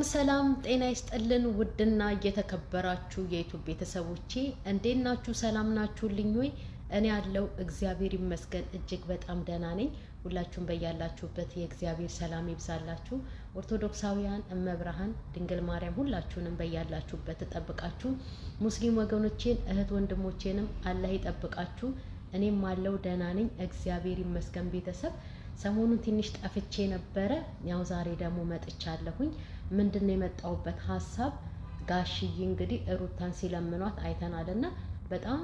ሰላም ጤና ይስጥልን ውድና እየተከበራችሁ የዩቲዩብ ቤተሰቦቼ እንዴት ናችሁ? ሰላም ናችሁልኝ ወይ? እኔ ያለው እግዚአብሔር ይመስገን እጅግ በጣም ደህና ነኝ። ሁላችሁም በያላችሁበት የእግዚአብሔር ሰላም ይብዛላችሁ። ኦርቶዶክሳውያን እመብርሃን ድንግል ማርያም ሁላችሁንም በያላችሁበት ተጠብቃችሁ፣ ሙስሊም ወገኖቼን እህት ወንድሞቼንም አላህ ይጠብቃችሁ። እኔም አለው ደህና ነኝ እግዚአብሔር ይመስገን። ቤተሰብ ሰሞኑን ትንሽ ጠፍቼ ነበረ። ያው ዛሬ ደግሞ መጥቻለሁኝ። ምንድነው የመጣሁበት ሀሳብ? ጋሽዬ እንግዲህ ሩታን ሲለምኗት አይተናልና በጣም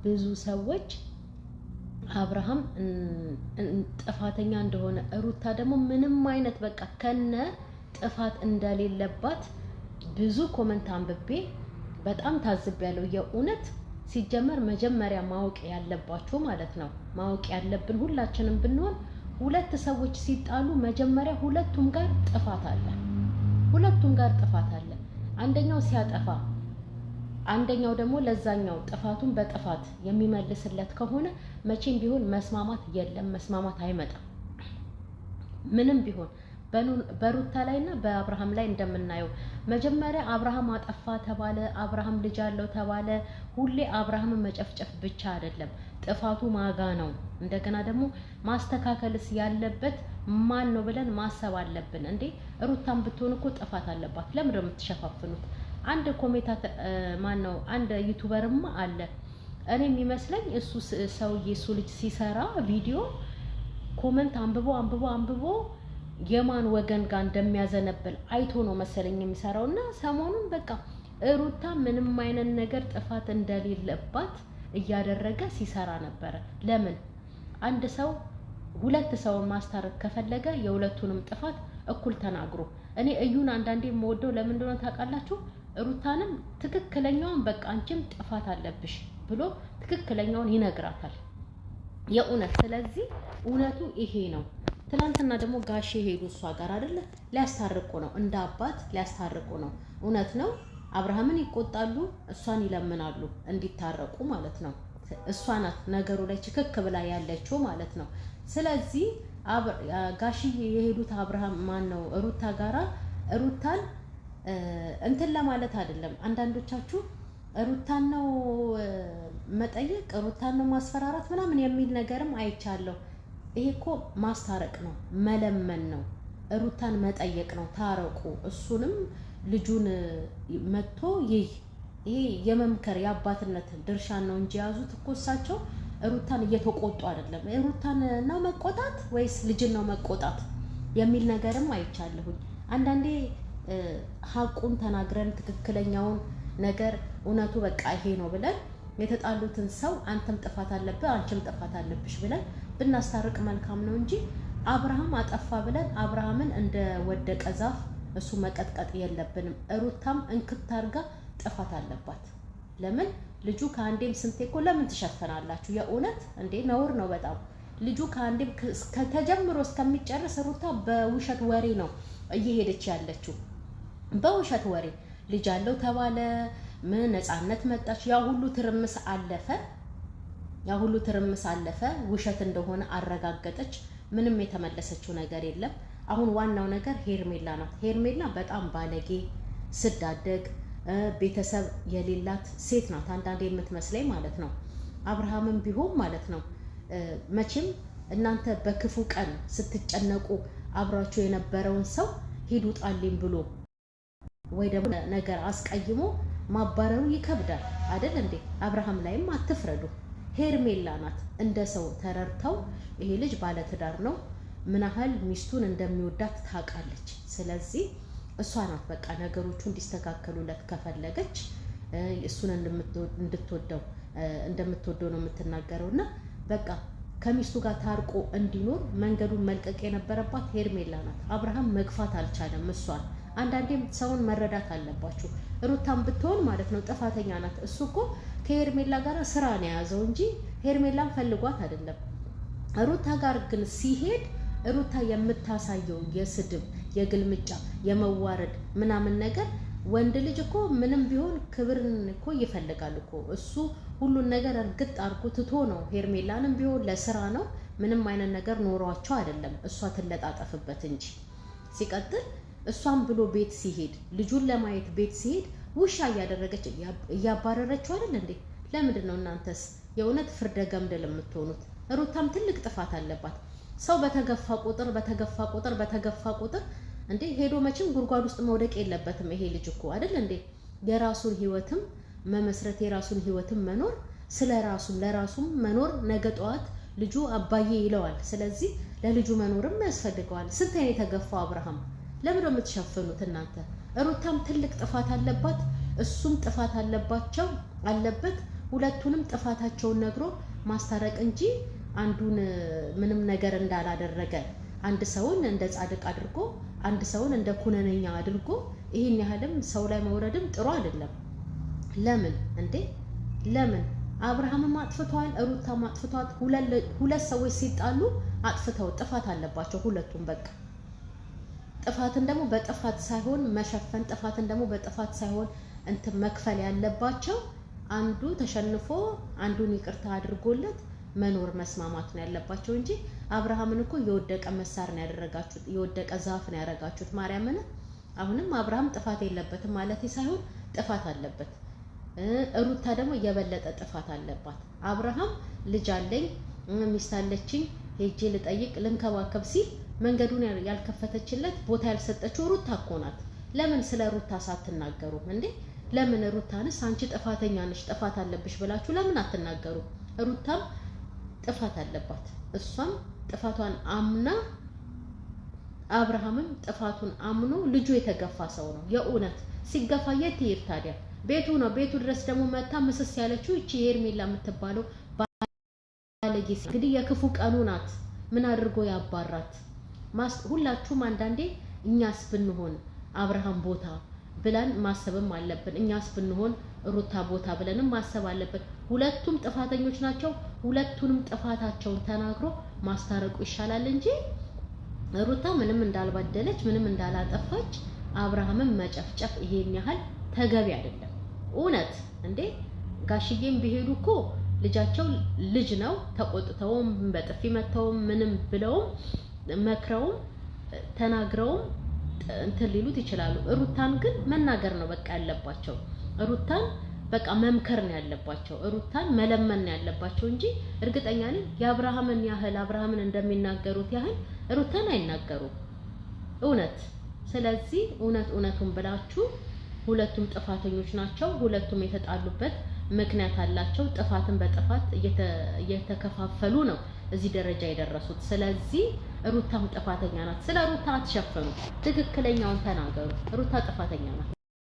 ብዙ ሰዎች አብርሃም ጥፋተኛ እንደሆነ ሩታ ደግሞ ምንም አይነት በቃ ከነ ጥፋት እንደሌለባት ብዙ ኮመንት አንብቤ በጣም ታዝቤያለሁ። የእውነት ሲጀመር መጀመሪያ ማወቅ ያለባችሁ ማለት ነው ማወቅ ያለብን ሁላችንም ብንሆን ሁለት ሰዎች ሲጣሉ መጀመሪያ ሁለቱም ጋር ጥፋት አለ። ሁለቱም ጋር ጥፋት አለ። አንደኛው ሲያጠፋ አንደኛው ደግሞ ለዛኛው ጥፋቱን በጥፋት የሚመልስለት ከሆነ መቼም ቢሆን መስማማት የለም፣ መስማማት አይመጣም። ምንም ቢሆን በሩታ ላይና በአብርሃም ላይ እንደምናየው መጀመሪያ አብርሃም አጠፋ ተባለ፣ አብርሃም ልጅ አለው ተባለ። ሁሌ አብርሃምን መጨፍጨፍ ብቻ አይደለም፣ ጥፋቱ ማጋ ነው። እንደገና ደግሞ ማስተካከልስ ያለበት ማን ነው ብለን ማሰብ አለብን። እንዴ ሩታን ብትሆን እኮ ጥፋት አለባት። ለምን ነው የምትሸፋፍኑት? አንድ ኮሜንታተር ማን ነው አንድ ዩቲዩበርማ አለ። እኔ የሚመስለኝ እሱ ሰውዬ እሱ ልጅ ሲሰራ ቪዲዮ ኮሜንት አንብቦ የማን ወገን ጋር እንደሚያዘነብል አይቶ ነው መሰለኝ የሚሰራው። እና ሰሞኑን በቃ ሩታ ምንም አይነት ነገር ጥፋት እንደሌለባት እያደረገ ሲሰራ ነበረ። ለምን አንድ ሰው ሁለት ሰውን ማስታረቅ ከፈለገ የሁለቱንም ጥፋት እኩል ተናግሮ። እኔ እዩን አንዳንዴ የምወደው ለምን እንደሆነ ታውቃላችሁ? ሩታንም ትክክለኛውን በቃ አንቺም ጥፋት አለብሽ ብሎ ትክክለኛውን ይነግራታል የእውነት። ስለዚህ እውነቱ ይሄ ነው። ትናንትና ደግሞ ጋሼ ሄዱ እሷ ጋር አይደለ ሊያስታርቁ ነው፣ እንደ አባት ሊያስታርቁ ነው። እውነት ነው። አብርሃምን ይቆጣሉ፣ እሷን ይለምናሉ እንዲታረቁ ማለት ነው። እሷ ናት ነገሩ ላይ ችክክ ብላ ያለችው ማለት ነው። ስለዚህ ጋሽዬ የሄዱት አብርሃም ማን ነው ሩታ ጋራ ሩታን እንትን ለማለት አይደለም። አንዳንዶቻችሁ ሩታን ነው መጠየቅ፣ ሩታን ነው ማስፈራራት ምናምን የሚል ነገርም አይቻለሁ። ይሄ እኮ ማስታረቅ ነው፣ መለመን ነው፣ ሩታን መጠየቅ ነው። ታረቁ። እሱንም ልጁን መጥቶ ይሄ የመምከር የአባትነት ድርሻን ነው እንጂ ያዙት እኮ እሳቸው ሩታን እየተቆጡ አይደለም። ሩታን ነው መቆጣት ወይስ ልጅን ነው መቆጣት የሚል ነገርም አይቻለሁኝ። አንዳንዴ ሀቁን ተናግረን ትክክለኛውን ነገር እውነቱ በቃ ይሄ ነው ብለን የተጣሉትን ሰው አንተም ጥፋት አለብህ አንቺም ጥፋት አለብሽ ብለን ብናስታርቅ መልካም ነው እንጂ አብርሃም አጠፋ ብለን አብርሃምን እንደ ወደቀ ዛፍ እሱ መቀጥቀጥ የለብንም። ሩታም እንክት አድርጋ ጥፋት አለባት። ለምን ልጁ ከአንዴም ስንቴ እኮ ለምን ትሸፈናላችሁ? የእውነት እንዴ ነውር ነው በጣም። ልጁ ከአንዴም ከተጀምሮ እስከሚጨርስ ሩታ በውሸት ወሬ ነው እየሄደች ያለችው። በውሸት ወሬ ልጅ አለው ተባለ፣ ምን ነፃነት መጣች፣ ያ ሁሉ ትርምስ አለፈ። ውሸት እንደሆነ አረጋገጠች። ምንም የተመለሰችው ነገር የለም። አሁን ዋናው ነገር ሄርሜላ ናት። ሄርሜላ በጣም ባለጌ ስዳደግ ቤተሰብ የሌላት ሴት ናት አንዳንዴ የምትመስለኝ ማለት ነው። አብርሃምም ቢሆን ማለት ነው መቼም እናንተ በክፉ ቀን ስትጨነቁ አብራችሁ የነበረውን ሰው ሂዱ ጣልኝ ብሎ ወይ ደግሞ ነገር አስቀይሞ ማባረሩ ይከብዳል አይደል እንዴ? አብርሃም ላይም አትፍረዱ። ሄርሜላ ናት እንደ ሰው ተረድተው ይሄ ልጅ ባለትዳር ነው፣ ምን ያህል ሚስቱን እንደሚወዳት ታውቃለች። ስለዚህ እሷ ናት በቃ ነገሮቹ እንዲስተካከሉለት ከፈለገች እሱን እንደምትወደው ነው የምትናገረውና በቃ ከሚስቱ ጋር ታርቆ እንዲኖር መንገዱን መልቀቅ የነበረባት ሄርሜላ ናት። አብርሃም መግፋት አልቻለም እሷን። አንዳንዴም ሰውን መረዳት አለባችሁ። ሩታን ብትሆን ማለት ነው ጥፋተኛ ናት። እሱ እኮ ከሄርሜላ ጋር ስራ ነው የያዘው እንጂ ሄርሜላን ፈልጓት አይደለም። ሩታ ጋር ግን ሲሄድ ሩታ የምታሳየው የስድብ፣ የግልምጫ፣ የመዋረድ ምናምን ነገር ወንድ ልጅ እኮ ምንም ቢሆን ክብርን እኮ ይፈልጋል እኮ። እሱ ሁሉን ነገር እርግጥ አድርጎ ትቶ ነው። ሄርሜላንም ቢሆን ለስራ ነው፣ ምንም አይነት ነገር ኖሯቸው አይደለም እሷ ትለጣጠፍበት እንጂ። ሲቀጥል እሷም ብሎ ቤት ሲሄድ ልጁን ለማየት ቤት ሲሄድ ውሻ እያደረገች እያባረረችው አይደል እንዴ? ለምንድን ነው እናንተስ የእውነት ፍርደ ገምድል የምትሆኑት? ሩታም ትልቅ ጥፋት አለባት። ሰው በተገፋ ቁጥር እንዴ ሄዶ መቼም ጉድጓድ ውስጥ መውደቅ የለበትም ይሄ ልጅ እኮ አይደል እንዴ? የራሱን ህይወትም መመስረት የራሱን ህይወትም መኖር ለራሱም መኖር ነገ ጠዋት ልጁ አባዬ ይለዋል። ስለዚህ ለልጁ መኖርም ያስፈልገዋል። ስንት አይነት የተገፋው አብርሃም ለምን የምትሸፍኑት እናንተ? ሩታም ትልቅ ጥፋት አለባት፣ እሱም ጥፋት አለበት። ሁለቱንም ጥፋታቸውን ነግሮ ማስታረቅ እንጂ አንዱን ምንም ነገር እንዳላደረገ አንድ ሰውን እንደ ጻድቅ አድርጎ አንድ ሰውን እንደ ኩነነኛ አድርጎ ይሄን ያህልም ሰው ላይ መውረድም ጥሩ አይደለም። ለምን እንዴ? ለምን አብርሃምም አጥፍቷል፣ ሩታም አጥፍቷል። ሁለት ሰዎች ሲጣሉ አጥፍተው ጥፋት አለባቸው ሁለቱም። በቃ ጥፋትን ደግሞ በጥፋት ሳይሆን መሸፈን፣ ጥፋትን ደግሞ በጥፋት ሳይሆን እንትን መክፈል ያለባቸው አንዱ ተሸንፎ አንዱን ይቅርታ አድርጎለት መኖር መስማማት ነው ያለባቸው እንጂ አብርሃምን እኮ የወደቀ መሳር ነው ያደረጋችሁት፣ የወደቀ ዛፍ ነው ያደረጋችሁት። ማርያምን አሁንም አብርሃም ጥፋት የለበትም ማለት ሳይሆን ጥፋት አለበት። ሩታ ደግሞ የበለጠ ጥፋት አለባት። አብርሃም ልጅ አለኝ ሚስት አለችኝ ሄጄ ልጠይቅ ልንከባከብ ሲል መንገዱን ያልከፈተችለት ቦታ ያልሰጠችው ሩታ እኮ ናት። ለምን ስለ ሩታ ሳትናገሩም እንዴ? ለምን ሩታንስ አንቺ ጥፋተኛ ነሽ ጥፋት አለብሽ ብላችሁ ለምን አትናገሩ? ሩታም ጥፋት አለባት። እሷም ጥፋቷን አምና አብርሃምም ጥፋቱን አምኖ ልጁ የተገፋ ሰው ነው። የእውነት ሲገፋ የት ይሄድ ታዲያ? ቤቱ ነው። ቤቱ ድረስ ደግሞ መታ ምስስ ያለችው እቺ ሄርሜላ የምትባለው ባለጌ እንግዲህ የክፉ ቀኑ ናት። ምን አድርጎ ያባራት? ሁላችሁም አንዳንዴ እኛስ ብንሆን አብርሃም ቦታ ብለን ማሰብም አለብን። እኛስ ብንሆን ሩታ ቦታ ብለንም ማሰብ አለብን። ሁለቱም ጥፋተኞች ናቸው። ሁለቱንም ጥፋታቸውን ተናግሮ ማስታረቁ ይሻላል እንጂ ሩታ ምንም እንዳልበደለች ምንም እንዳላጠፋች አብርሃምን መጨፍጨፍ ይሄን ያህል ተገቢ አይደለም። እውነት እንዴ ጋሽዬም ቢሄዱ እኮ ልጃቸው ልጅ ነው። ተቆጥተውም በጥፊ መተውም ምንም ብለውም መክረውም ተናግረውም እንትን ሊሉት ይችላሉ። ሩታን ግን መናገር ነው በቃ ያለባቸው። ሩታን በቃ መምከር ነው ያለባቸው። ሩታን መለመን ነው ያለባቸው እንጂ እርግጠኛ ነኝ የአብርሃምን ያህል አብርሃምን እንደሚናገሩት ያህል ሩታን አይናገሩም። እውነት ስለዚህ እውነቱን ብላችሁ ሁለቱም ጥፋተኞች ናቸው። ሁለቱም የተጣሉበት ምክንያት አላቸው። ጥፋትን በጥፋት እየተከፋፈሉ ነው እዚህ ደረጃ የደረሱት። ስለዚህ ሩታም ጥፋተኛ ናት። ስለ ሩታ አትሸፈኑ፣ ትክክለኛውን ተናገሩ። ሩታ ጥፋተኛ ናት።